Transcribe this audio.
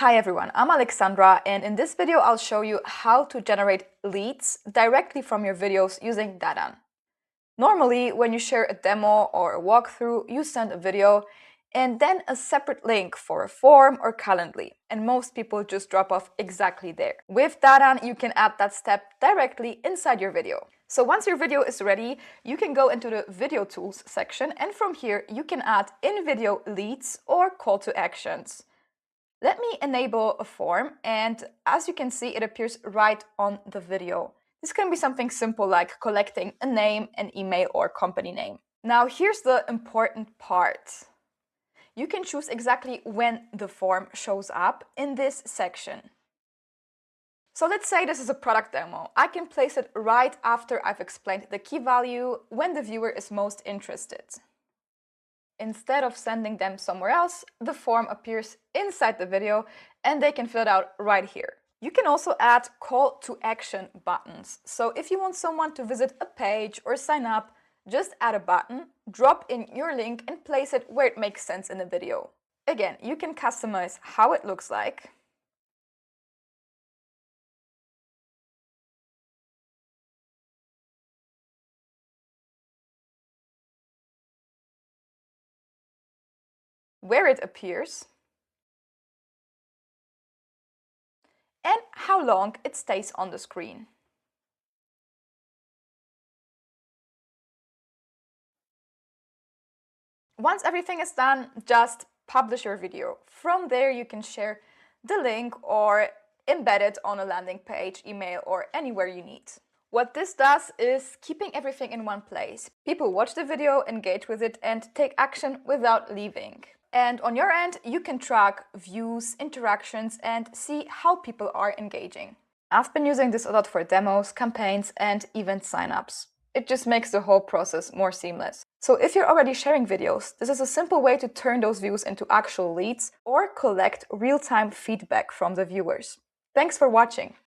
Hi everyone, I'm Alexandra, and in this video I'll show you how to generate leads directly from your videos using Dadan. Normally, when you share a demo or a walkthrough, you send a video and then a separate link for a form or Calendly, and most people just drop off exactly there. With Dadan, you can add that step directly inside your video. So once your video is ready, you can go into the Video Tools section, and from here you can add in-video leads or call to actions. Let me enable a form, and as you can see, it appears right on the video. This can be something simple like collecting a name, an email, or company name. Now, here's the important part. You can choose exactly when the form shows up in this section. So let's say this is a product demo. I can place it right after I've explained the key value when the viewer is most interested. Instead of sending them somewhere else, the form appears inside the video and they can fill it out right here. You can also add call to action buttons. So if you want someone to visit a page or sign up, just add a button, drop in your link and place it where it makes sense in the video. Again, you can customize how it looks like. Where it appears, and how long it stays on the screen. Once everything is done, just publish your video. From there, you can share the link or embed it on a landing page, email, or anywhere you need. What this does is keeping everything in one place. People watch the video, engage with it, and take action without leaving. And on your end, you can track views, interactions, and see how people are engaging. I've been using this a lot for demos, campaigns, and event signups. It just makes the whole process more seamless. So if you're already sharing videos, this is a simple way to turn those views into actual leads or collect real-time feedback from the viewers. Thanks for watching.